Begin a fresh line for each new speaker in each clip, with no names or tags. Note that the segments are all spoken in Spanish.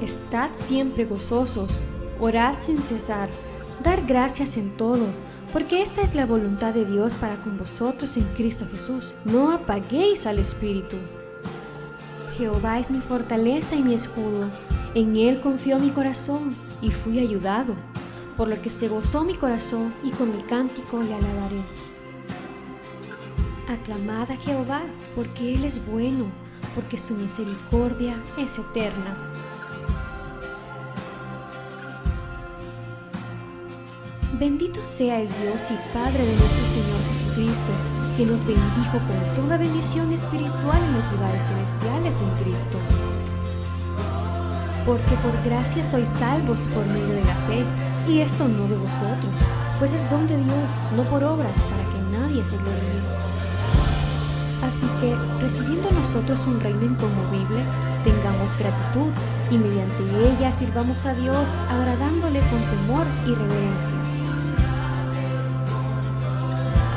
Estad siempre gozosos, orad sin cesar, dar gracias en todo, porque esta es la voluntad de Dios para con vosotros en Cristo Jesús. No apaguéis al Espíritu. Jehová es mi fortaleza y mi escudo, en Él confió mi corazón y fui ayudado, por lo que se gozó mi corazón y con mi cántico le alabaré. Aclamad a Jehová, porque Él es bueno, porque su misericordia es eterna. Bendito sea el Dios y Padre de nuestro Señor Jesucristo, que nos bendijo con toda bendición espiritual en los lugares celestiales en Cristo. Porque por gracia sois salvos por medio de la fe, y esto no de vosotros, pues es don de Dios, no por obras, para que nadie se gloríe. Así que, recibiendo nosotros un reino inconmovible, tengamos gratitud, y mediante ella sirvamos a Dios, agradándole con temor y reverencia.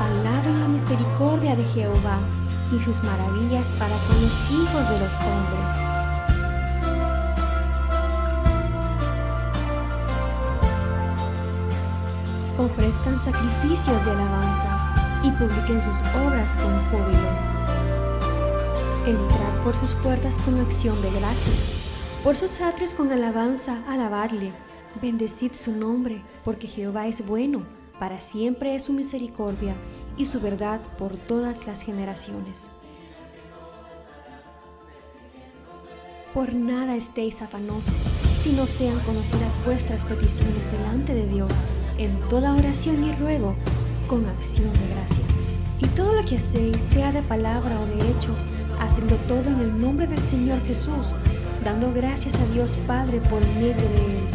Alaben la misericordia de Jehová y sus maravillas para con los hijos de los hombres. Ofrezcan sacrificios de alabanza y publiquen sus obras con júbilo. Entrad por sus puertas con acción de gracias, por sus atrios con alabanza, alabadle. Bendecid su nombre, porque Jehová es bueno, para siempre es su misericordia y su verdad por todas las generaciones. Por nada estéis afanosos, sino sean conocidas vuestras peticiones delante de Dios, en toda oración y ruego, con acción de gracias. Y todo lo que hacéis, sea de palabra o de hecho, hacedlo todo en el nombre del Señor Jesús, dando gracias a Dios Padre por medio de Él,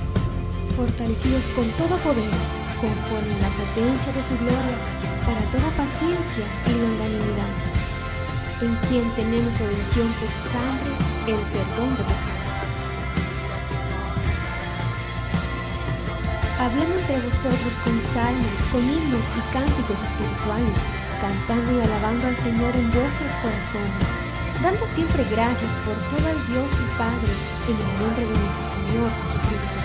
fortalecidos con todo poder, conforme a la potencia de su gloria, para toda paciencia y longanimidad, en quien tenemos redención por su sangre, el perdón de pecados. Hablando entre vosotros con salmos, con himnos y cánticos espirituales, cantando y alabando al Señor en vuestros corazones, dando siempre gracias por todo al Dios y Padre, en el nombre de nuestro Señor Jesucristo.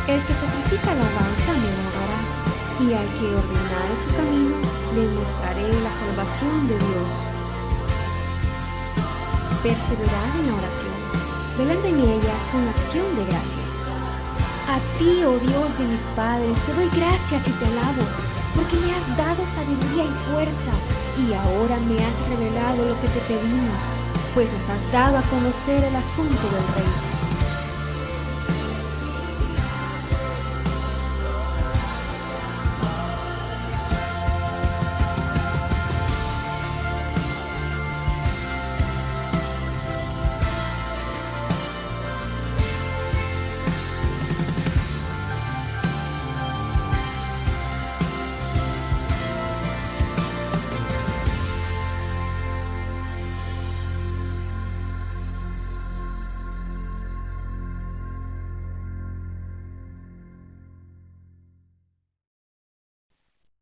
El que sacrifica alabanza me honrará, y al que ordenare su camino, le mostraré la salvación de Dios. Perseverad en la oración, velando en ella con acción de gracias. A ti, oh Dios de mis padres, te doy gracias y te alabo, porque me has dado sabiduría y fuerza, y ahora me has revelado lo que te pedimos, pues nos has dado a conocer el asunto del rey.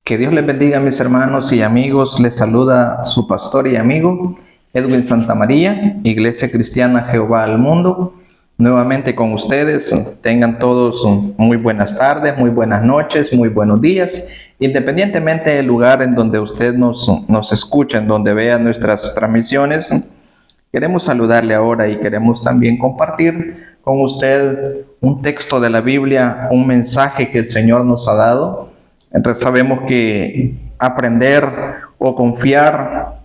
Que Dios les bendiga, mis hermanos y amigos. Les saluda su pastor y amigo Edwin Santamaría, Iglesia Cristiana Jehová al Mundo. Nuevamente con ustedes. Tengan todos muy buenas tardes, muy buenas noches, muy buenos días, independientemente del lugar en donde usted nos escucha, en donde vea nuestras transmisiones. Queremos saludarle ahora y queremos también compartir con usted un texto de la Biblia, un mensaje que el Señor nos ha dado. Entonces sabemos que aprender o confiar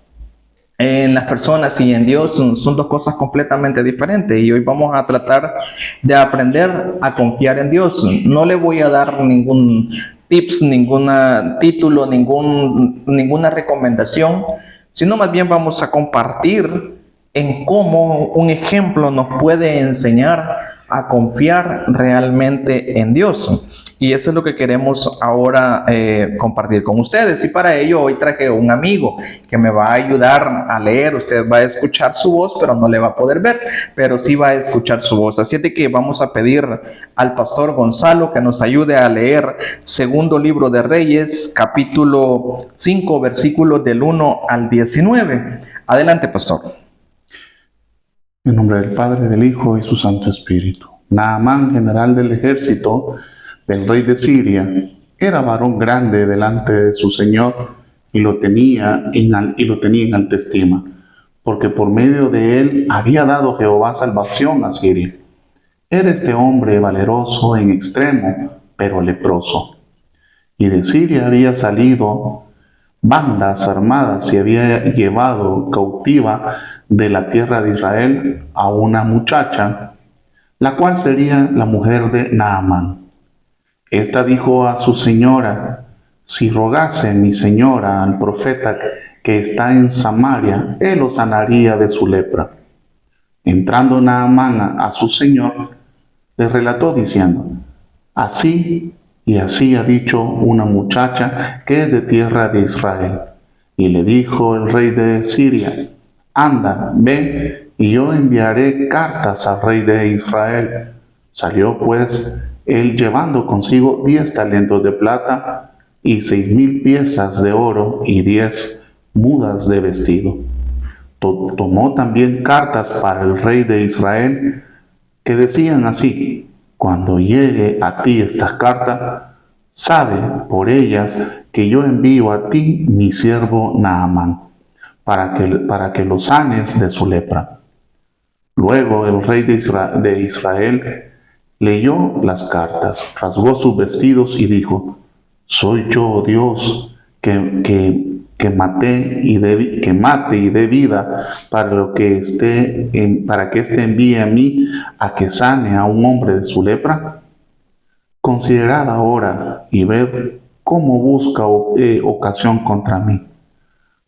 en las personas y en Dios son dos cosas completamente diferentes, y hoy vamos a tratar de aprender a confiar en Dios. No le voy a dar ningún tips, ningún título, ninguna recomendación, sino más bien vamos a compartir en cómo un ejemplo nos puede enseñar a confiar realmente en Dios. Y eso es lo que queremos ahora compartir con ustedes. Y para ello hoy traje un amigo que me va a ayudar a leer. Usted va a escuchar su voz, pero no le va a poder ver, pero sí va a escuchar su voz. Así de que vamos a pedir al pastor Gonzalo que nos ayude a leer Segundo Libro de Reyes, capítulo 5, versículos del 1 al 19. Adelante, pastor.
En nombre del Padre, del Hijo y su Santo Espíritu. Naamán, general del ejército del rey de Siria, era varón grande delante de su señor y lo tenía en alta estima, porque por medio de él había dado Jehová salvación a Siria. Era este hombre valeroso en extremo, pero leproso. Y de Siria había salido bandas armadas y había llevado cautiva de la tierra de Israel a una muchacha, la cual sería la mujer de Naamán. Esta dijo a su señora: si rogase mi señora al profeta que está en Samaria, él lo sanaría de su lepra. Entrando Naamán a su señor, le relató diciendo: así y así ha dicho una muchacha que es de tierra de Israel. Y le dijo el rey de Siria: anda, ve, y yo enviaré cartas al rey de Israel. Salió pues él llevando consigo 10 talentos de plata y 6,000 piezas de oro y 10 mudas de vestido. Tomó también cartas para el rey de Israel que decían así: cuando llegue a ti esta carta, sabe por ellas que yo envío a ti mi siervo Naamán, para que lo sanes de su lepra. Luego el rey de Israel leyó las cartas, rasgó sus vestidos y dijo: ¿soy yo Dios que mate y dé vida para que éste envíe a mí a que sane a un hombre de su lepra? Considerad ahora y ved cómo busca ocasión contra mí.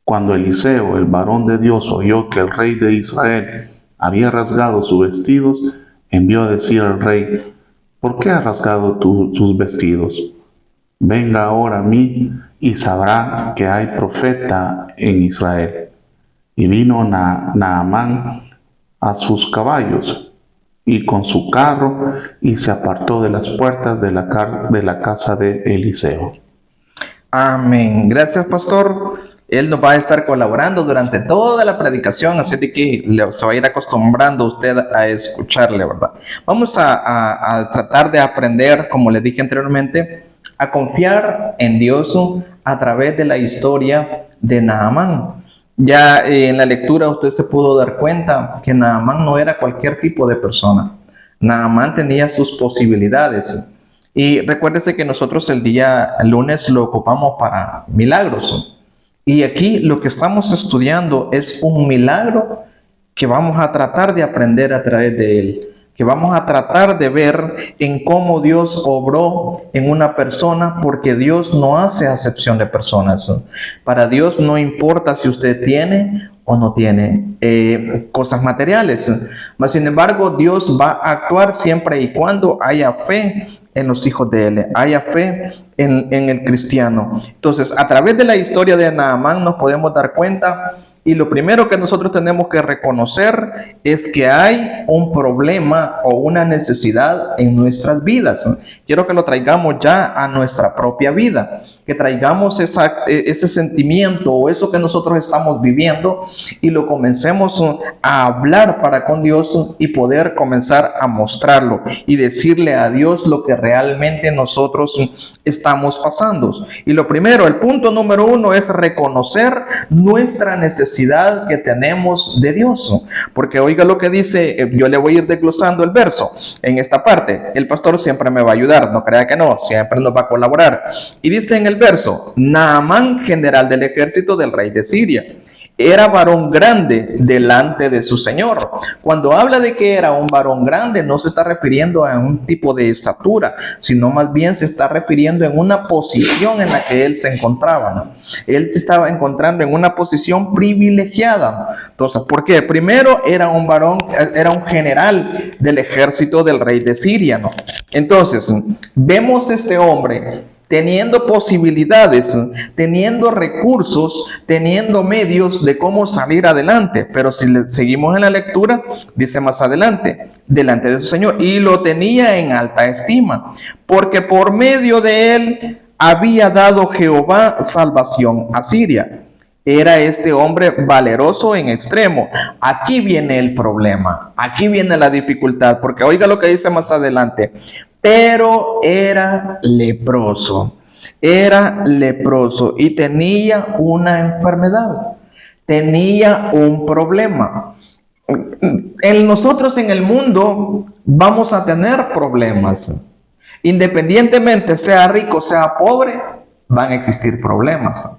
Cuando Eliseo, el varón de Dios, oyó que el rey de Israel había rasgado sus vestidos, envió a decir al rey: ¿por qué has rasgado tus vestidos? Venga ahora a mí y sabrá que hay profeta en Israel. Y vino Naamán a sus caballos y con su carro, y se apartó de las puertas de la casa de Eliseo.
Amén. Gracias, pastor. Él nos va a estar colaborando durante toda la predicación, así de que se va a ir acostumbrando usted a escucharle, ¿verdad? Vamos a tratar de aprender, como le dije anteriormente, a confiar en Dios a través de la historia de Naamán. Ya en la lectura usted se pudo dar cuenta que Naamán no era cualquier tipo de persona. Naamán tenía sus posibilidades. Y recuérdese que nosotros el día lunes lo ocupamos para milagros. Y aquí lo que estamos estudiando es un milagro que vamos a tratar de aprender a través de él, que vamos a tratar de ver en cómo Dios obró en una persona, porque Dios no hace acepción de personas. Para Dios no importa si usted tiene o no tiene cosas materiales, mas sin embargo Dios va a actuar siempre y cuando haya fe en los hijos de él, haya fe en el cristiano. Entonces, a través de la historia de Naamán nos podemos dar cuenta, y lo primero que nosotros tenemos que reconocer es que hay un problema o una necesidad en nuestras vidas. Quiero que lo traigamos ya a nuestra propia vida, que traigamos ese sentimiento o eso que nosotros estamos viviendo y lo comencemos a hablar para con Dios y poder comenzar a mostrarlo y decirle a Dios lo que realmente nosotros estamos pasando. Y lo primero, el punto número 1 es reconocer nuestra necesidad que tenemos de Dios. Porque oiga lo que dice, yo le voy a ir desglosando el verso en esta parte. El pastor siempre me va a ayudar, no crea que no, siempre nos va a colaborar. Y dice en el verso: Naamán, general del ejército del rey de Siria, era varón grande delante de su señor. Cuando habla de que era un varón grande, no se está refiriendo a un tipo de estatura, sino más bien se está refiriendo en una posición en la que él se encontraba, ¿no? Él se estaba encontrando en una posición privilegiada. Entonces, ¿por qué? Primero, era un varón, era un general del ejército del rey de Siria, ¿no? Entonces, vemos este hombre teniendo posibilidades, teniendo recursos, teniendo medios de cómo salir adelante. Pero si seguimos en la lectura, dice más adelante: delante de su señor, y lo tenía en alta estima, porque por medio de él había dado Jehová salvación a Siria. Era este hombre valeroso en extremo. Aquí viene el problema, aquí viene la dificultad, porque oiga lo que dice más adelante. Pero era leproso y tenía una enfermedad, tenía un problema. Nosotros en el mundo vamos a tener problemas. Independientemente sea rico, sea pobre, van a existir problemas.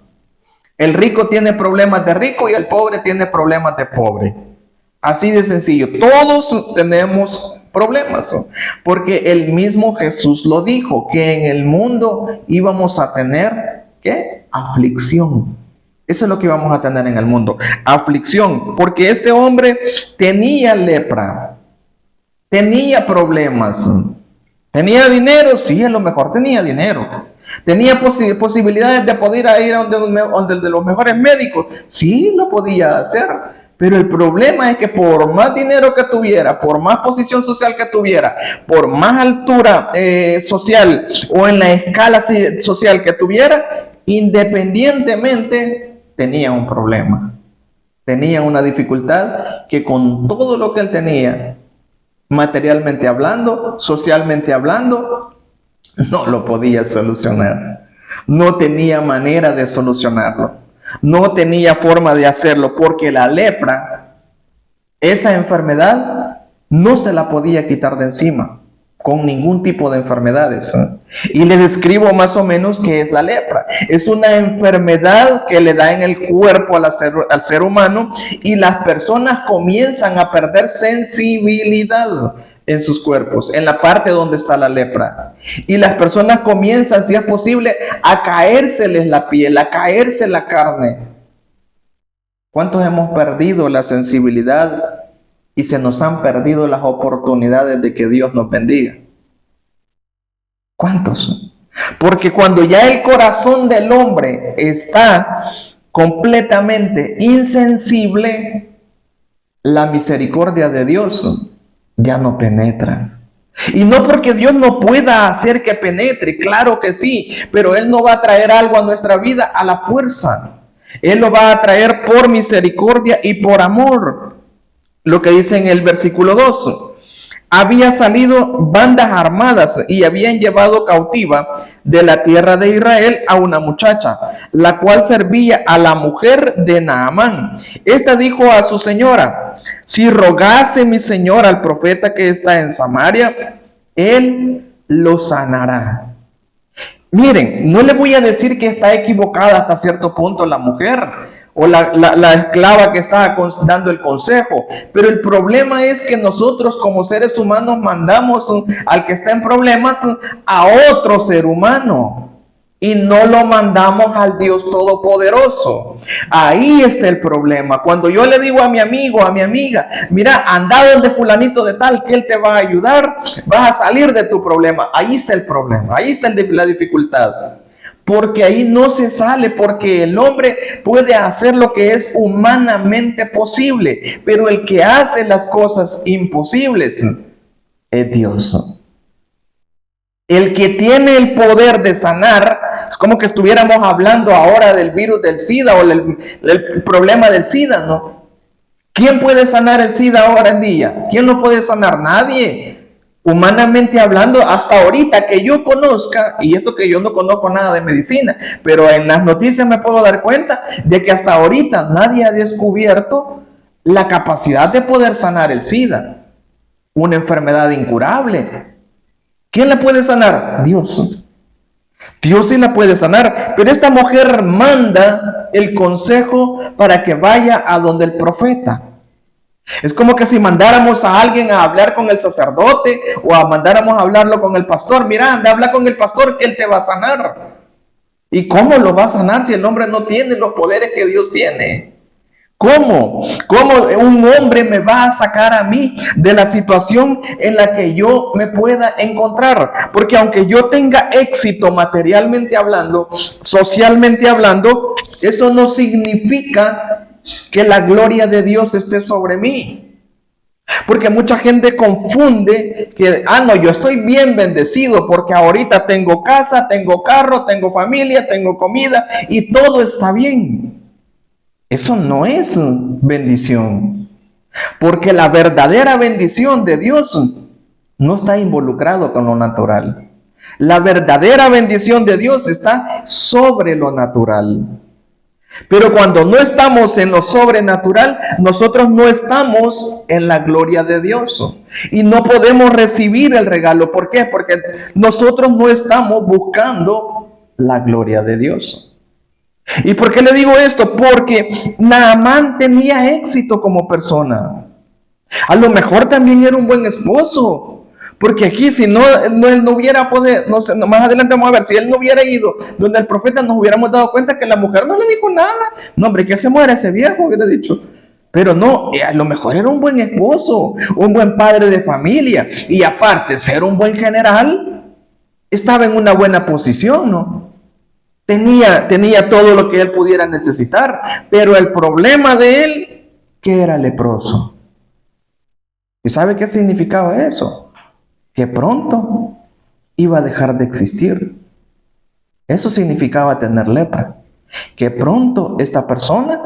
El rico tiene problemas de rico y el pobre tiene problemas de pobre. Así de sencillo. Todos tenemos problemas, porque el mismo Jesús lo dijo, que en el mundo íbamos a tener, ¿qué? Aflicción. Eso es lo que íbamos a tener en el mundo, aflicción, porque este hombre tenía lepra, tenía problemas, tenía dinero, sí, a lo mejor tenía dinero, tenía posibilidades de poder ir a donde de los mejores médicos, sí, lo podía hacer, pero el problema es que por más dinero que tuviera, por más posición social que tuviera, por más altura social o en la escala social que tuviera, independientemente tenía un problema, tenía una dificultad que con todo lo que él tenía, materialmente hablando, socialmente hablando, no lo podía solucionar. No tenía manera de solucionarlo. No tenía forma de hacerlo porque la lepra, esa enfermedad, no se la podía quitar de encima con ningún tipo de enfermedades. Y les describo más o menos qué es la lepra. Es una enfermedad que le da en el cuerpo al ser humano y las personas comienzan a perder sensibilidad en sus cuerpos, en la parte donde está la lepra. Y las personas comienzan, si es posible, a caérseles la piel, a caerse la carne. ¿Cuántos hemos perdido la sensibilidad y se nos han perdido las oportunidades de que Dios nos bendiga? ¿Cuántos? Porque cuando ya el corazón del hombre está completamente insensible, la misericordia de Dios ya no penetra. Y no porque Dios no pueda hacer que penetre, claro que sí, pero Él no va a traer algo a nuestra vida a la fuerza. Él lo va a traer por misericordia y por amor. Lo que dice en el versículo 2. Había salido bandas armadas y habían llevado cautiva de la tierra de Israel a una muchacha, la cual servía a la mujer de Naamán. Esta dijo a su señora: si rogase mi señor al profeta que está en Samaria, él lo sanará. Miren, no le voy a decir que está equivocada hasta cierto punto la mujer o la esclava que está dando el consejo, pero el problema es que nosotros como seres humanos mandamos al que está en problemas a otro ser humano y no lo mandamos al Dios Todopoderoso. Ahí está el problema. Cuando yo le digo a mi amigo, a mi amiga, mira, anda donde fulanito de tal, que él te va a ayudar, vas a salir de tu problema. Ahí está el problema, ahí está la dificultad. Porque ahí no se sale, porque el hombre puede hacer lo que es humanamente posible, pero el que hace las cosas imposibles es Dios. El que tiene el poder de sanar, es como que estuviéramos hablando ahora del virus del SIDA o el problema del SIDA, ¿no? ¿Quién puede sanar el SIDA ahora en día? ¿Quién lo puede sanar? Nadie. Humanamente hablando, hasta ahorita que yo conozca, y esto que yo no conozco nada de medicina, pero en las noticias me puedo dar cuenta de que hasta ahorita nadie ha descubierto la capacidad de poder sanar el SIDA, una enfermedad incurable. ¿Quién la puede sanar? Dios. Dios sí la puede sanar, pero esta mujer manda el consejo para que vaya a donde el profeta. Es como que si mandáramos a alguien a hablar con el sacerdote o a mandáramos a hablarlo con el pastor. Mira, anda, habla con el pastor que él te va a sanar. ¿Y cómo lo va a sanar si el hombre no tiene los poderes que Dios tiene? ¿Cómo? ¿Cómo un hombre me va a sacar a mí de la situación en la que yo me pueda encontrar? Porque aunque yo tenga éxito materialmente hablando, socialmente hablando, eso no significa que la gloria de Dios esté sobre mí. Porque mucha gente confunde que, no, yo estoy bien bendecido porque ahorita tengo casa, tengo carro, tengo familia, tengo comida y todo está bien. Eso no es bendición. Porque la verdadera bendición de Dios no está involucrado con lo natural. La verdadera bendición de Dios está sobre lo natural. Pero cuando no estamos en lo sobrenatural, nosotros no estamos en la gloria de Dios. Y no podemos recibir el regalo. ¿Por qué? Porque nosotros no estamos buscando la gloria de Dios. ¿Y por qué le digo esto? Porque Naamán tenía éxito como persona. A lo mejor también era un buen esposo. Porque aquí si él no hubiera podido, no sé, más adelante vamos a ver, si él no hubiera ido donde el profeta, nos hubiéramos dado cuenta que la mujer no le dijo nada. No, hombre, que se muera ese viejo, hubiera dicho. Pero no, a lo mejor era un buen esposo, un buen padre de familia. Y aparte, ser un buen general, estaba en una buena posición, ¿no? Tenía todo lo que él pudiera necesitar. Pero el problema de él, que era leproso. ¿Y sabe qué significaba eso? Que pronto iba a dejar de existir. Eso significaba tener lepra. Que pronto esta persona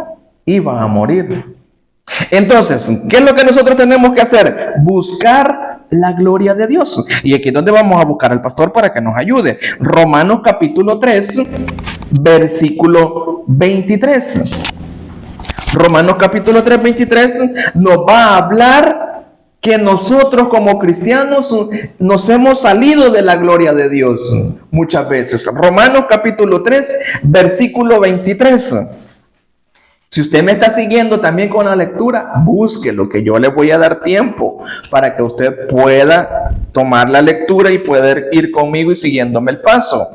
iba a morir. Entonces, ¿qué es lo que nosotros tenemos que hacer? Buscar la gloria de Dios. Y aquí es donde vamos a buscar al pastor para que nos ayude. Romanos capítulo 3, versículo 23. Romanos capítulo 3, 23 nos va a hablar que nosotros como cristianos nos hemos salido de la gloria de Dios muchas veces. Romanos capítulo 3, versículo 23. Si usted me está siguiendo también con la lectura, búsquelo, que yo le voy a dar tiempo para que usted pueda tomar la lectura y poder ir conmigo y siguiéndome el paso.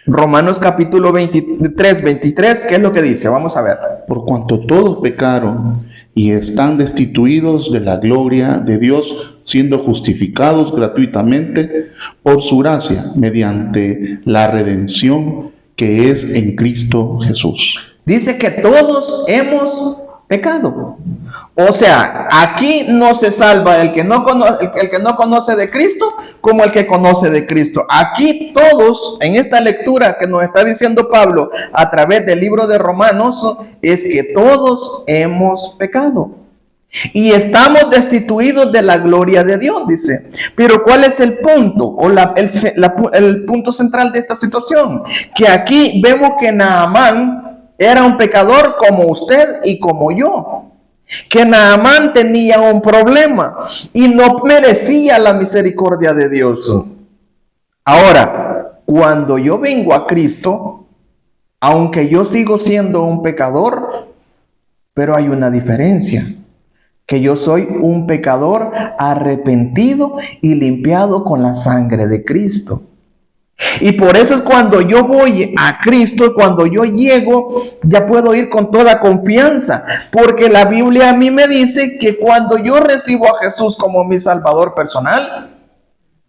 Romanos capítulo 23, 23, ¿qué es lo que dice? Vamos a ver.
Por cuanto todos pecaron y están destituidos de la gloria de Dios, siendo justificados gratuitamente por su gracia, mediante la redención que es en Cristo Jesús.
Dice que todos hemos pecado. O sea, aquí no se salva el que no conoce de Cristo como el que conoce de Cristo. Aquí todos, en esta lectura que nos está diciendo Pablo a través del libro de Romanos, es que todos hemos pecado. Y estamos destituidos de la gloria de Dios, dice. Pero ¿cuál es el punto? O el punto central de esta situación. Que aquí vemos que Naamán era un pecador como usted y como yo. Que Naamán tenía un problema y no merecía la misericordia de Dios. Ahora, cuando yo vengo a Cristo, aunque yo sigo siendo un pecador, pero hay una diferencia. Que yo soy un pecador arrepentido y limpiado con la sangre de Cristo. Y por eso es cuando yo voy a Cristo, cuando yo llego, ya puedo ir con toda confianza, porque la Biblia a mí me dice que cuando yo recibo a Jesús como mi Salvador personal,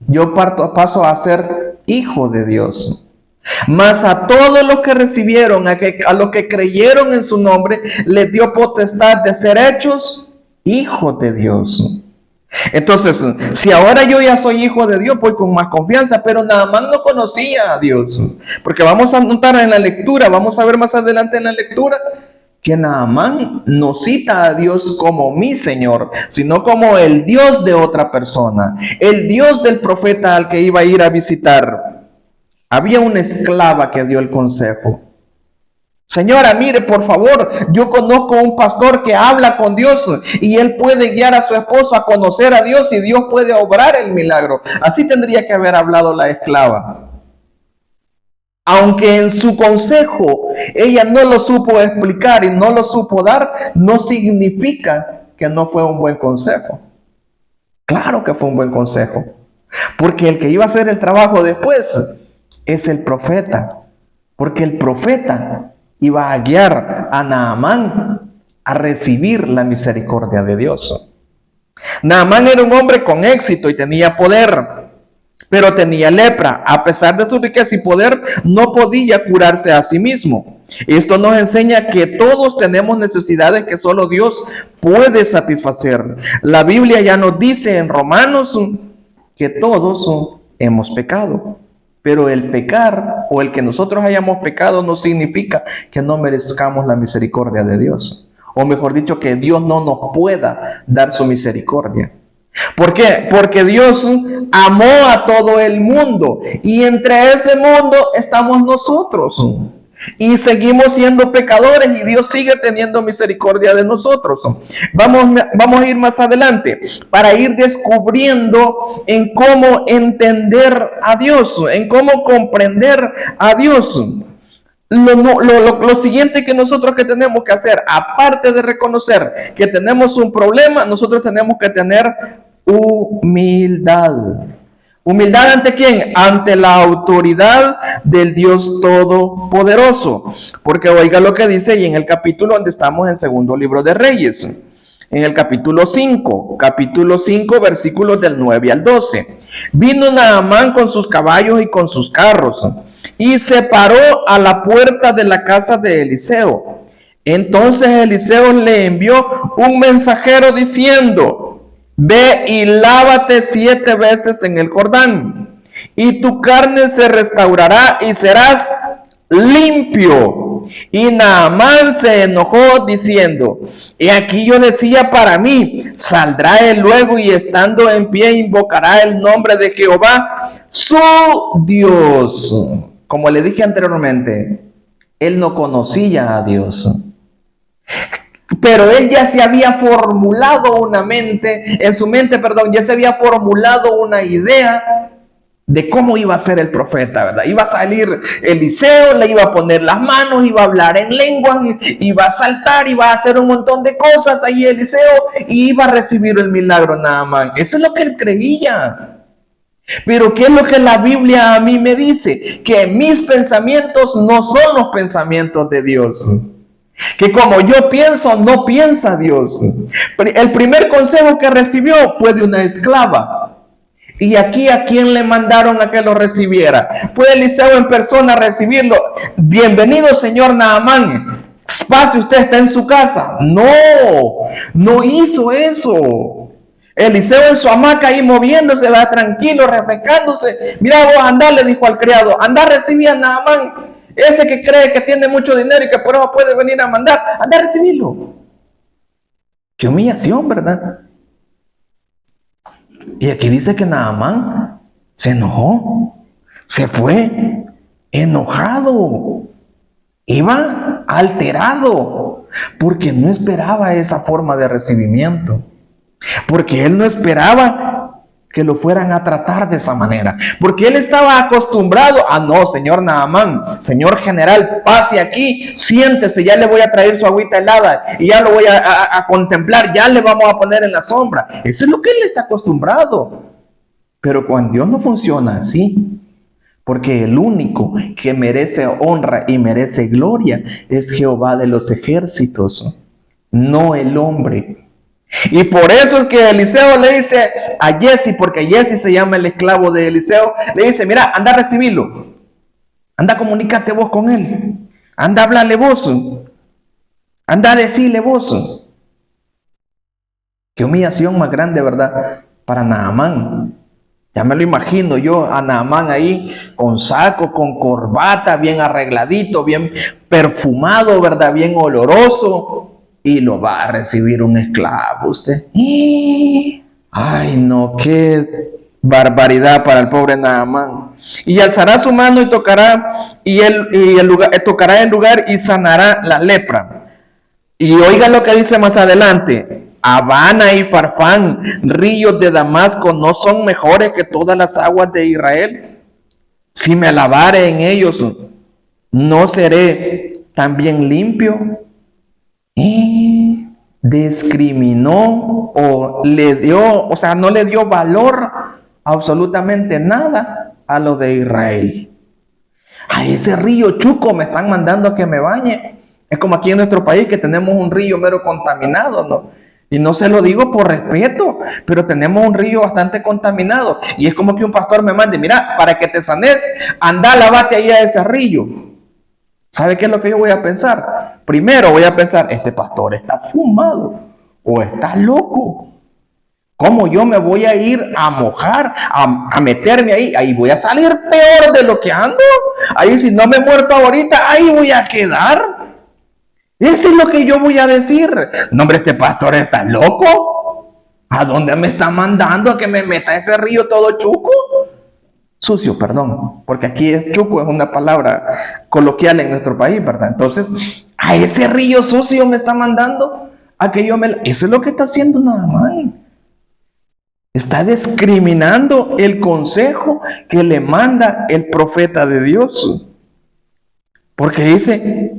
yo paso a ser hijo de Dios. Mas a todos los que recibieron, a los que creyeron en su nombre, les dio potestad de ser hechos hijos de Dios. Entonces, si ahora yo ya soy hijo de Dios, voy con más confianza, pero Naamán no conocía a Dios. Porque vamos a notar en la lectura, vamos a ver más adelante en la lectura, que Naamán no cita a Dios como mi Señor, sino como el Dios de otra persona, el Dios del profeta al que iba a ir a visitar. Había una esclava que dio el consejo. Señora, mire, por favor, yo conozco a un pastor que habla con Dios y él puede guiar a su esposo a conocer a Dios y Dios puede obrar el milagro. Así tendría que haber hablado la esclava. Aunque en su consejo ella no lo supo explicar y no lo supo dar, no significa que no fue un buen consejo. Claro que fue un buen consejo, porque el que iba a hacer el trabajo después es el profeta, porque el profeta iba a guiar a Naamán a recibir la misericordia de Dios. Naamán era un hombre con éxito y tenía poder, pero tenía lepra. A pesar de su riqueza y poder, no podía curarse a sí mismo. Esto nos enseña que todos tenemos necesidades que solo Dios puede satisfacer. La Biblia ya nos dice en Romanos que todos hemos pecado. Pero el pecar o el que nosotros hayamos pecado no significa que no merezcamos la misericordia de Dios. O mejor dicho, que Dios no nos pueda dar su misericordia. ¿Por qué? Porque Dios amó a todo el mundo y entre ese mundo estamos nosotros. Y seguimos siendo pecadores y Dios sigue teniendo misericordia de nosotros. Vamos a ir más adelante para ir descubriendo en cómo entender a Dios, en cómo comprender a Dios. Lo siguiente que nosotros que tenemos que hacer, aparte de reconocer que tenemos un problema, nosotros tenemos que tener humildad. ¿Humildad ante quién? Ante la autoridad del Dios Todopoderoso. Porque oiga lo que dice y en el capítulo donde estamos en segundo libro de Reyes. En el capítulo 5, versículos del 9 al 12. Vino Naamán con sus caballos y con sus carros y se paró a la puerta de la casa de Eliseo. Entonces Eliseo le envió un mensajero diciendo: ve y lávate 7 veces en el Jordán, y tu carne se restaurará y serás limpio. Y Naamán se enojó diciendo: he aquí yo decía para mí, saldrá él luego y estando en pie invocará el nombre de Jehová, su Dios. Como le dije anteriormente, él no conocía a Dios. Pero él ya se había formulado ya se había formulado una idea de cómo iba a ser el profeta, ¿verdad? Iba a salir Eliseo, le iba a poner las manos, iba a hablar en lenguas, iba a saltar, iba a hacer un montón de cosas ahí Eliseo y iba a recibir el milagro nada más. Eso es lo que él creía. Pero ¿qué es lo que la Biblia a mí me dice? Que mis pensamientos no son los pensamientos de Dios. Que como yo pienso, no piensa Dios. El primer consejo que recibió fue de una esclava. Y aquí a quién le mandaron a que lo recibiera. Fue Eliseo en persona a recibirlo. Bienvenido, señor Naamán. Pase, usted está en su casa. No hizo eso. Eliseo en su hamaca ahí moviéndose, va tranquilo, refrescándose. Mira vos, andá, le dijo al criado, andá, recibí a Naamán. Ese que cree que tiene mucho dinero y que por eso puede venir a mandar, anda a recibirlo. Qué humillación, ¿verdad? Y aquí dice que Naamán se enojó, se fue enojado, iba alterado, porque no esperaba esa forma de recibimiento, porque él no esperaba que lo fueran a tratar de esa manera, porque él estaba acostumbrado a no, señor Naamán, señor general, pase aquí, siéntese, ya le voy a traer su agüita helada y ya lo voy a contemplar, ya le vamos a poner en la sombra. Eso es lo que él está acostumbrado. Pero con Dios no funciona así, porque el único que merece honra y merece gloria es Jehová de los ejércitos, no el hombre. Y por eso es que Eliseo le dice a Jesse, porque Jesse se llama el esclavo de Eliseo, le dice: mira, anda a recibirlo, anda, comunícate vos con él, anda a hablarle vos, anda a decirle vos. Qué humillación más grande, ¿verdad? Para Naamán. Ya me lo imagino yo a Naamán ahí con saco, con corbata, bien arregladito, bien perfumado, ¿verdad? Bien oloroso. Y lo va a recibir un esclavo usted. Ay, no, qué barbaridad para el pobre Naamán. Y alzará su mano y tocará tocará el lugar y sanará la lepra. Y oigan lo que dice más adelante: Habana y Farfán, ríos de Damasco, ¿no son mejores que todas las aguas de Israel? Si me lavare en ellos, ¿no seré también limpio? Discriminó o no le dio valor absolutamente nada a lo de Israel. A ese río Chuco me están mandando a que me bañe. Es como aquí en nuestro país que tenemos un río mero contaminado, ¿no? Y no se lo digo por respeto, pero tenemos un río bastante contaminado. Y es como que un pastor me mande: mira, para que te sanes, anda, lavate ahí a ese río. ¿Sabe qué es lo que yo voy a pensar? Primero voy a pensar: este pastor está fumado o está loco. ¿Cómo yo me voy a ir a mojar, a meterme ahí? Ahí voy a salir peor de lo que ando. Ahí si no me he muerto ahorita, ahí voy a quedar. Eso es lo que yo voy a decir. No, hombre, este pastor está loco. ¿A dónde me está mandando a que me meta a ese río todo chuco? Sucio, perdón, porque aquí es chuco, es una palabra coloquial en nuestro país, ¿verdad? Entonces, a ese río sucio me está mandando a que yo me... Eso es lo que está haciendo Naamán. Está discriminando el consejo que le manda el profeta de Dios. Porque dice,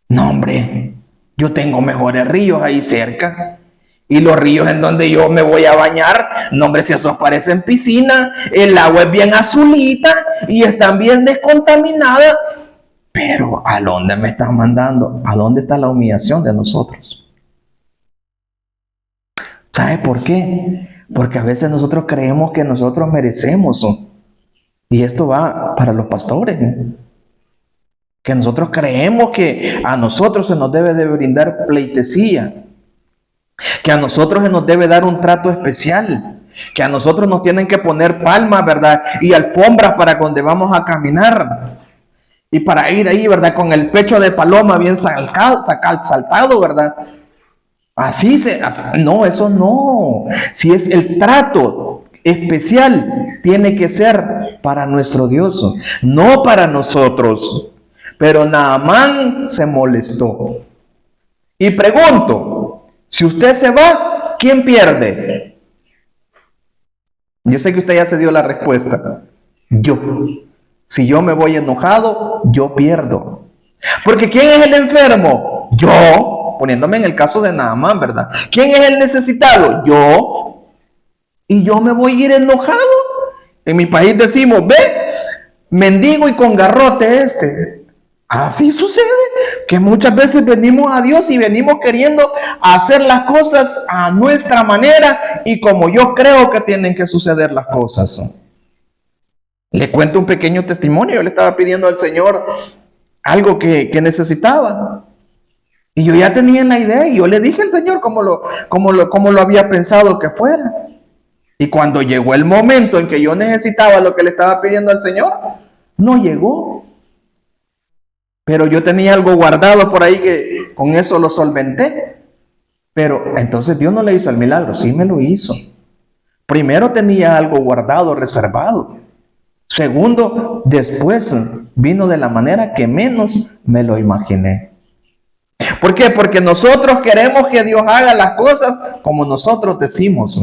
no hombre, yo tengo mejores ríos ahí cerca. Y los ríos en donde yo me voy a bañar, no hombre, si esos parecen piscina, el agua es bien azulita y están bien descontaminadas. Pero ¿a dónde me están mandando? ¿A dónde está la humillación de nosotros? ¿Sabe por qué? Porque a veces nosotros creemos que nosotros merecemos, y esto va para los pastores, que nosotros creemos que a nosotros se nos debe de brindar pleitesía, que a nosotros se nos debe dar un trato especial, que a nosotros nos tienen que poner palmas, ¿verdad? Y alfombras para donde vamos a caminar, y para ir ahí, ¿verdad? Con el pecho de paloma bien saltado, ¿verdad? No, eso no. Si es el trato especial, tiene que ser para nuestro Dios, no para nosotros. Pero Naamán se molestó. Y pregunto, si usted se va, ¿quién pierde? Yo sé que usted ya se dio la respuesta. Yo. Si yo me voy enojado, yo pierdo. Porque ¿quién es el enfermo? Yo. Poniéndome en el caso de Naamán, ¿verdad? ¿Quién es el necesitado? Yo. Y yo me voy a ir enojado. En mi país decimos, ve, mendigo y con garrote este. Así sucede, que muchas veces venimos a Dios y venimos queriendo hacer las cosas a nuestra manera y como yo creo que tienen que suceder las cosas. Le cuento un pequeño testimonio. Yo le estaba pidiendo al Señor algo que necesitaba. Y yo ya tenía la idea y yo le dije al Señor cómo lo había pensado que fuera. Y cuando llegó el momento en que yo necesitaba lo que le estaba pidiendo al Señor, no llegó. Pero yo tenía algo guardado por ahí que con eso lo solventé. Pero entonces Dios no le hizo el milagro, sí me lo hizo. Primero tenía algo guardado, reservado. Segundo, después vino de la manera que menos me lo imaginé. ¿Por qué? Porque nosotros queremos que Dios haga las cosas como nosotros decimos.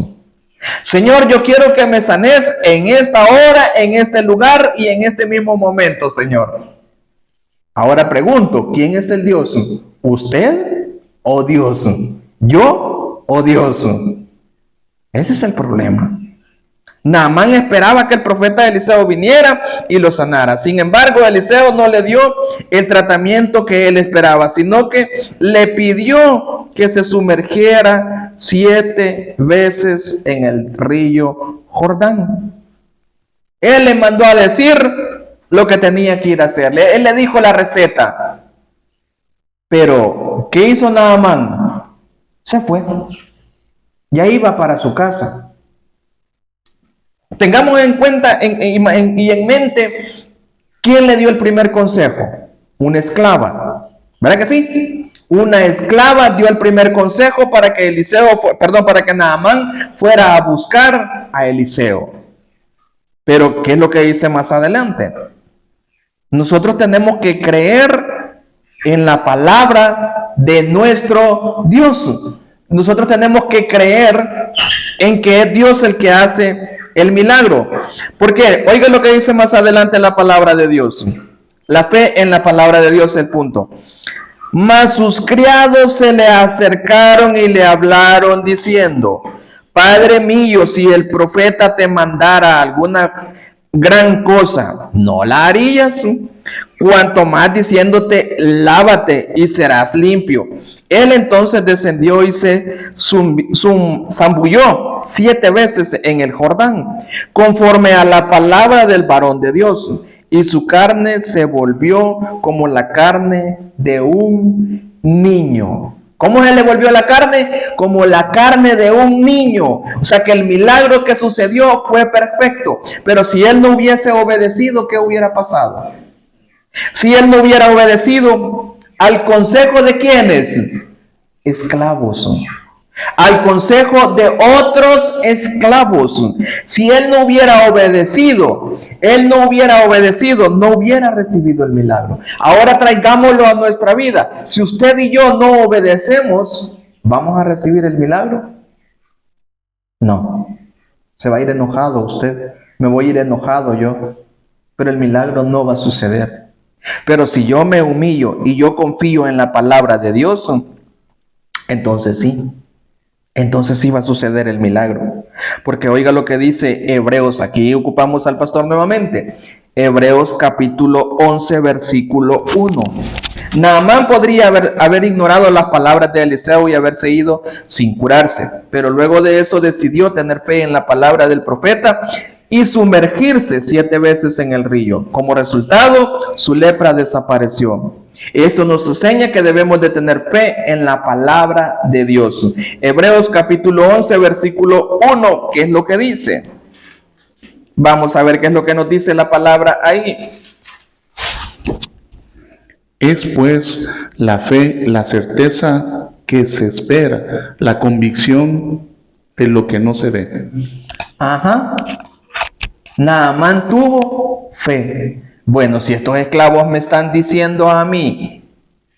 Señor, yo quiero que me sanes en esta hora, en este lugar y en este mismo momento, Señor. Ahora pregunto, ¿quién es el Dios? ¿Usted o Dios? ¿Yo o Dios? Ese es el problema. Naamán esperaba que el profeta Eliseo viniera y lo sanara. Sin embargo, Eliseo no le dio el tratamiento que él esperaba, sino que le pidió que se sumergiera 7 veces en el río Jordán. Él le mandó a decir lo que tenía que ir a hacerle. Él le dijo la receta. Pero, ¿qué hizo Naamán? Se fue. Ya iba para su casa. Tengamos en cuenta y en mente quién le dio el primer consejo. Una esclava. ¿Verdad que sí? Una esclava dio el primer consejo para que para que Naamán fuera a buscar a Eliseo. Pero ¿qué es lo que dice más adelante? Nosotros tenemos que creer en la palabra de nuestro Dios. Nosotros tenemos que creer en que es Dios el que hace el milagro. Porque, oigan lo que dice más adelante la palabra de Dios. La fe en la palabra de Dios es el punto. Mas sus criados se le acercaron y le hablaron diciendo: Padre mío, si el profeta te mandara alguna gran cosa, ¿no la harías? Cuanto más diciéndote: lávate y serás limpio. Él entonces descendió y se zambulló 7 veces en el Jordán, conforme a la palabra del varón de Dios, y su carne se volvió como la carne de un niño, ¿Cómo se le volvió la carne? Como la carne de un niño. O sea que el milagro que sucedió fue perfecto. Pero si él no hubiese obedecido, ¿qué hubiera pasado? Si él no hubiera obedecido al consejo de ¿quiénes? Esclavos. Al consejo de otros esclavos. Si él no hubiera obedecido, no hubiera recibido el milagro. Ahora traigámoslo a nuestra vida. Si usted y yo no obedecemos, ¿vamos a recibir el milagro? No. Se va a ir enojado usted. Me voy a ir enojado yo. Pero el milagro no va a suceder. Pero si yo me humillo y yo confío en la palabra de Dios, entonces sí va a suceder el milagro. Porque oiga lo que dice Hebreos, aquí ocupamos al pastor nuevamente. Hebreos capítulo 11, versículo 1. Naamán podría haber ignorado las palabras de Eliseo y haberse ido sin curarse, pero luego de eso decidió tener fe en la palabra del profeta y sumergirse 7 veces en el río. Como resultado, su lepra desapareció. Esto nos enseña que debemos de tener fe en la palabra de Dios. Hebreos capítulo 11, versículo 1, ¿qué es lo que dice? Vamos a ver qué es lo que nos dice la palabra ahí.
Es pues la fe, la certeza que se espera, la convicción de lo que no se ve.
Naamán tuvo fe. Bueno, si estos esclavos me están diciendo a mí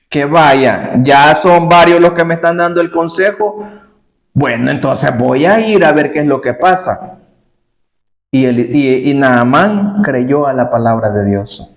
que vaya, ya son varios los que me están dando el consejo, bueno, entonces voy a ir a ver qué es lo que pasa. Y Naamán creyó a la palabra de Dios.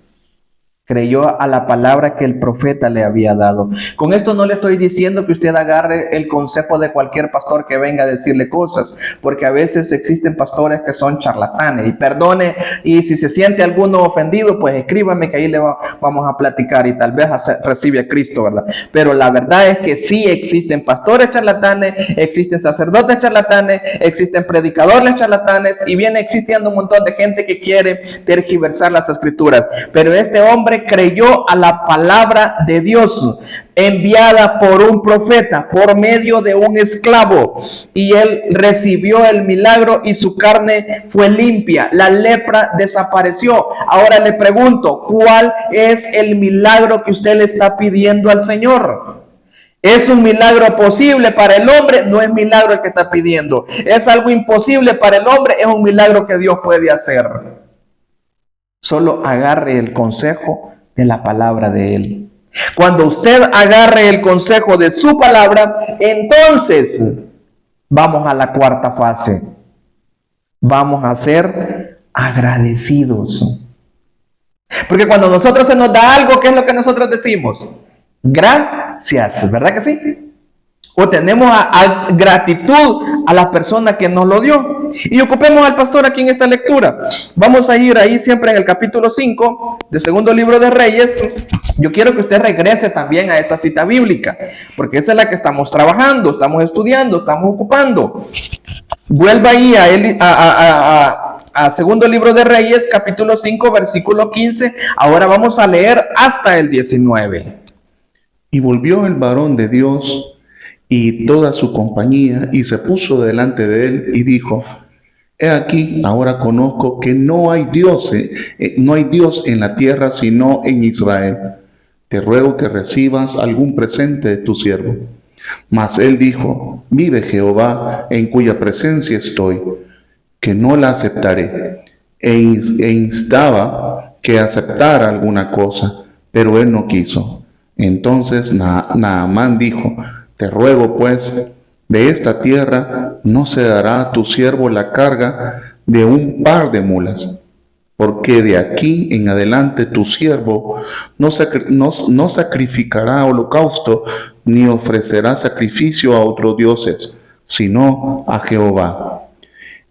Creyó a la palabra que el profeta le había dado. Con esto no le estoy diciendo que usted agarre el consejo de cualquier pastor que venga a decirle cosas, porque a veces existen pastores que son charlatanes. Y perdone, y si se siente alguno ofendido, pues escríbame que ahí le vamos a platicar y tal vez recibe a Cristo, ¿verdad? Pero la verdad es que sí existen pastores charlatanes, existen sacerdotes charlatanes, existen predicadores charlatanes y viene existiendo un montón de gente que quiere tergiversar las escrituras. Pero este hombre creyó a la palabra de Dios enviada por un profeta por medio de un esclavo, y él recibió el milagro y su carne fue limpia, la lepra desapareció. Ahora le pregunto, ¿cuál es el milagro que usted le está pidiendo al Señor? ¿Es un milagro posible para el hombre? No es milagro el que está pidiendo. ¿Es algo imposible para el hombre? Es un milagro que Dios puede hacer. Solo agarre el consejo de la palabra de Él. Cuando usted agarre el consejo de su palabra, entonces vamos a la cuarta fase. Vamos a ser agradecidos. Porque cuando a nosotros se nos da algo, ¿qué es lo que nosotros decimos? Gracias, ¿verdad que sí? O tenemos gratitud a la persona que nos lo dio. Y ocupemos al pastor aquí en esta lectura. Vamos a ir ahí siempre en el capítulo 5 del segundo libro de Reyes. Yo quiero que usted regrese también a esa cita bíblica, porque esa es la que estamos trabajando, estamos estudiando, estamos ocupando. Vuelva ahí a segundo libro de Reyes, capítulo 5, versículo 15. Ahora vamos a leer hasta el 19.
Y volvió el varón de Dios y toda su compañía, y se puso delante de él y dijo: He aquí, ahora conozco que no hay Dios en la tierra sino en Israel. Te ruego que recibas algún presente de tu siervo. Mas él dijo: Vive Jehová, en cuya presencia estoy, que no la aceptaré. E instaba que aceptara alguna cosa, pero él no quiso. Entonces Naamán dijo: Te ruego pues, de esta tierra no se dará a tu siervo la carga de un par de mulas, porque de aquí en adelante tu siervo no sacrificará holocausto, ni ofrecerá sacrificio a otros dioses, sino a Jehová.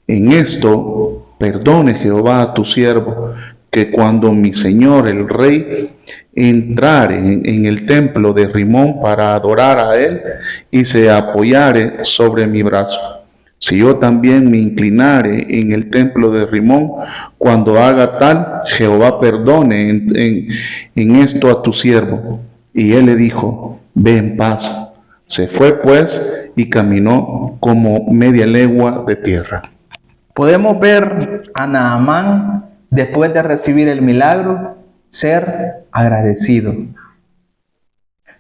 En esto perdone Jehová a tu siervo, que cuando mi señor el rey entrare en el templo de Rimón para adorar a él y se apoyare sobre mi brazo, si yo también me inclinare en el templo de Rimón, cuando haga tal, Jehová perdone en esto a tu siervo. Y él le dijo: Ve en paz, Se fue pues y caminó como media legua de tierra.
Podemos ver a Naamán, después de recibir el milagro, ser agradecido.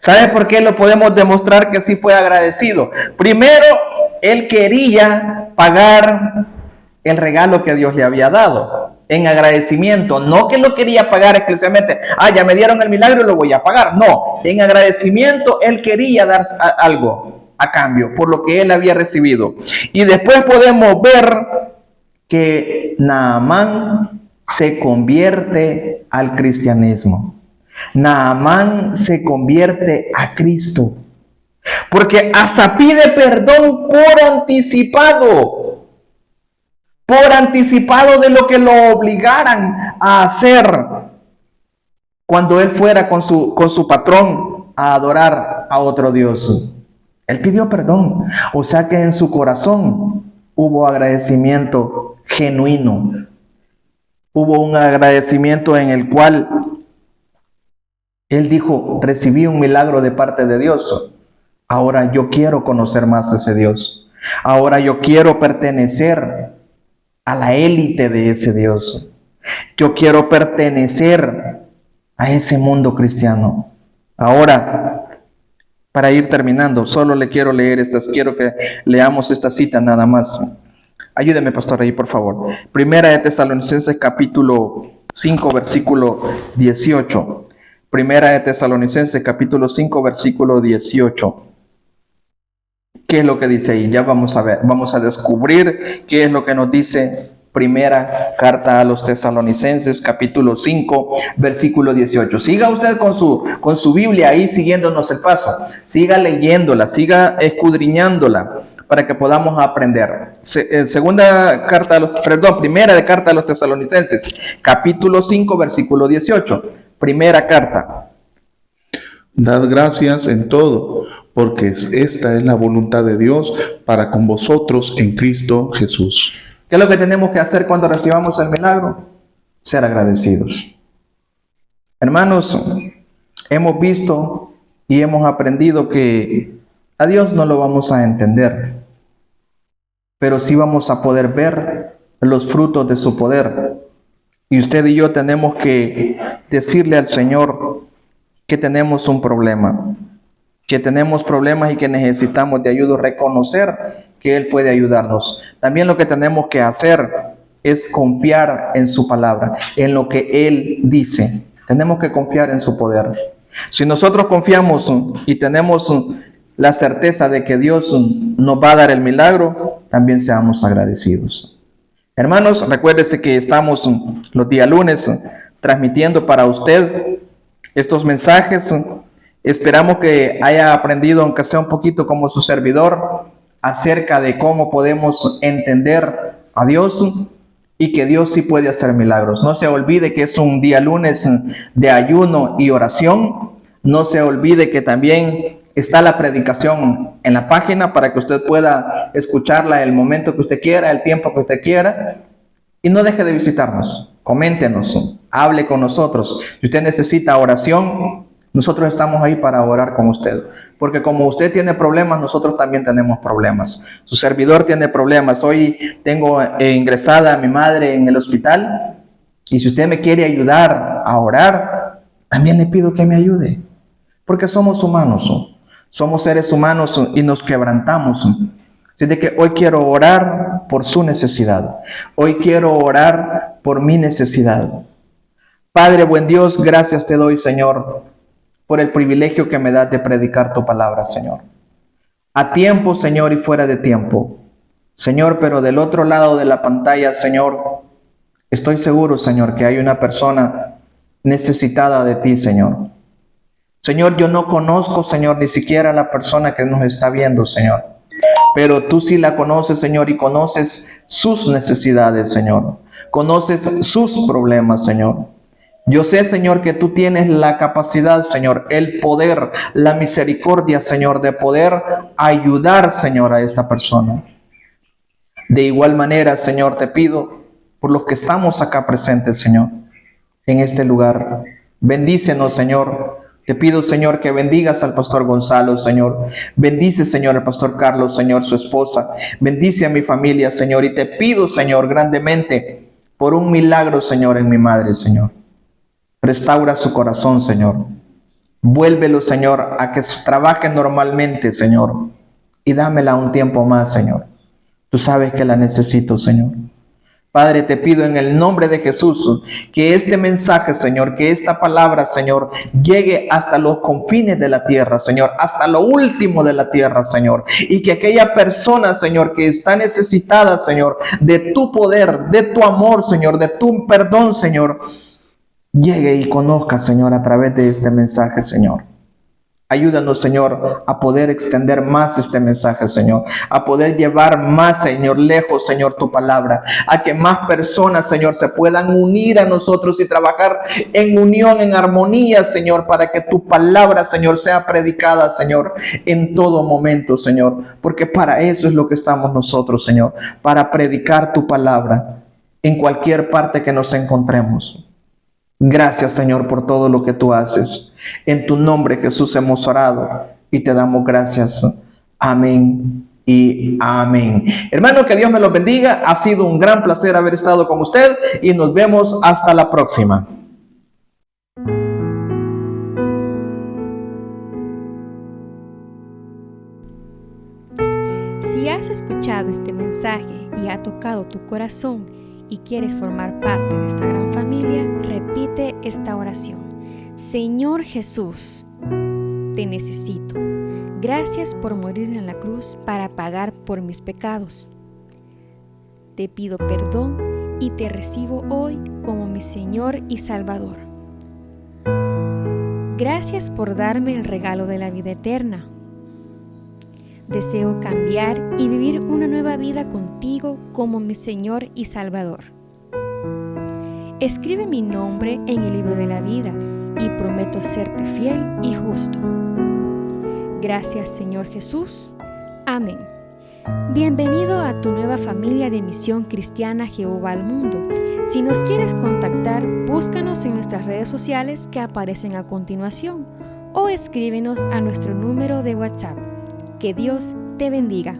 ¿Sabe por qué lo podemos demostrar que sí fue agradecido? Primero, él quería pagar el regalo que Dios le había dado en agradecimiento. No que lo quería pagar exclusivamente. Ya me dieron el milagro y lo voy a pagar. No, en agradecimiento él quería dar algo a cambio por lo que él había recibido. Y después podemos ver que Naamán se convierte al cristianismo. Naamán se convierte a Cristo, porque hasta pide perdón por anticipado de lo que lo obligaran a hacer cuando él fuera con su patrón a adorar a otro Dios. Él pidió perdón, o sea que en su corazón hubo agradecimiento genuino, hubo un agradecimiento en el cual él dijo: recibí un milagro de parte de Dios. Ahora yo quiero conocer más a ese Dios. Ahora yo quiero pertenecer a la élite de ese Dios. Yo quiero pertenecer a ese mundo cristiano. Ahora, para ir terminando, solo le quiero leer quiero que leamos esta cita nada más. Ayúdeme, pastor, ahí, por favor. Primera de Tesalonicenses, capítulo 5, versículo 18. Primera de Tesalonicenses, capítulo 5, versículo 18. ¿Qué es lo que dice ahí? Ya vamos a ver, vamos a descubrir qué es lo que nos dice primera carta a los Tesalonicenses, capítulo 5, versículo 18. Siga usted con su Biblia ahí siguiéndonos el paso. Siga leyéndola, siga escudriñándola para que podamos aprender. Primera de carta a los Tesalonicenses, capítulo 5, versículo 18. Primera carta.
Dad gracias en todo, porque esta es la voluntad de Dios para con vosotros en Cristo Jesús.
¿Qué es lo que tenemos que hacer cuando recibamos el milagro? Ser agradecidos. Hermanos, hemos visto y hemos aprendido que a Dios no lo vamos a entender, pero sí vamos a poder ver los frutos de su poder. Y usted y yo tenemos que decirle al Señor que tenemos un problema, que tenemos problemas y que necesitamos de ayuda, reconocer que Él puede ayudarnos. También lo que tenemos que hacer es confiar en su palabra, en lo que Él dice. Tenemos que confiar en su poder. Si nosotros confiamos y tenemos la certeza de que Dios nos va a dar el milagro, también seamos agradecidos. Hermanos, recuérdese que estamos los días lunes transmitiendo para usted estos mensajes. Esperamos que haya aprendido, aunque sea un poquito como su servidor, acerca de cómo podemos entender a Dios y que Dios sí puede hacer milagros. No se olvide que es un día lunes de ayuno y oración. No se olvide que también está la predicación en la página para que usted pueda escucharla el momento que usted quiera, el tiempo que usted quiera. Y no deje de visitarnos, coméntenos, hable con nosotros. Si usted necesita oración, nosotros estamos ahí para orar con usted. Porque como usted tiene problemas, nosotros también tenemos problemas. Su servidor tiene problemas. Hoy tengo ingresada a mi madre en el hospital. Y si usted me quiere ayudar a orar, también le pido que me ayude. Porque somos humanos. Somos seres humanos y nos quebrantamos. Así de que hoy quiero orar por su necesidad. Hoy quiero orar por mi necesidad. Padre, buen Dios, gracias te doy, Señor, por el privilegio que me das de predicar tu palabra, Señor. A tiempo, Señor, y fuera de tiempo. Señor, pero del otro lado de la pantalla, Señor, estoy seguro, Señor, que hay una persona necesitada de ti, Señor. Señor, yo no conozco, Señor, ni siquiera a la persona que nos está viendo, Señor. Pero tú sí la conoces, Señor, y conoces sus necesidades, Señor. Conoces sus problemas, Señor. Yo sé, Señor, que tú tienes la capacidad, Señor, el poder, la misericordia, Señor, de poder ayudar, Señor, a esta persona. De igual manera, Señor, te pido por los que estamos acá presentes, Señor, en este lugar. Bendícenos, Señor, Te pido, Señor, que bendigas al pastor Gonzalo, Señor. Bendice, Señor, al pastor Carlos, Señor, su esposa. Bendice a mi familia, Señor. Y te pido, Señor, grandemente por un milagro, Señor, en mi madre, Señor. Restaura su corazón, Señor. Vuélvelo, Señor, a que trabaje normalmente, Señor. Y dámela un tiempo más, Señor. Tú sabes que la necesito, Señor. Padre, te pido en el nombre de Jesús que este mensaje, Señor, que esta palabra, Señor, llegue hasta los confines de la tierra, Señor, hasta lo último de la tierra, Señor. Y que aquella persona, Señor, que está necesitada, Señor, de tu poder, de tu amor, Señor, de tu perdón, Señor, llegue y conozca, Señor, a través de este mensaje, Señor. Ayúdanos, Señor, a poder extender más este mensaje, Señor. A poder llevar más, Señor, lejos, Señor, tu palabra. A que más personas, Señor, se puedan unir a nosotros y trabajar en unión, en armonía, Señor, para que tu palabra, Señor, sea predicada, Señor, en todo momento, Señor. Porque para eso es lo que estamos nosotros, Señor. Para predicar tu palabra en cualquier parte que nos encontremos. Gracias, Señor, por todo lo que tú haces. En tu nombre, Jesús, hemos orado y te damos gracias. Amén y amén. Hermano, que Dios me los bendiga. Ha sido un gran placer haber estado con usted y nos vemos hasta la próxima.
Si has escuchado este mensaje y ha tocado tu corazón y quieres formar parte de esta gran familia, repite esta oración. Señor Jesús, te necesito. Gracias por morir en la cruz para pagar por mis pecados. Te pido perdón y te recibo hoy como mi Señor y Salvador. Gracias por darme el regalo de la vida eterna. Deseo cambiar y vivir una nueva vida contigo como mi Señor y Salvador. Escribe mi nombre en el libro de la vida y prometo serte fiel y justo. Gracias, Señor Jesús. Amén. Bienvenido a tu nueva familia de Misión Cristiana Jehová al Mundo. Si nos quieres contactar, búscanos en nuestras redes sociales que aparecen a continuación o escríbenos a nuestro número de WhatsApp. Que Dios te bendiga.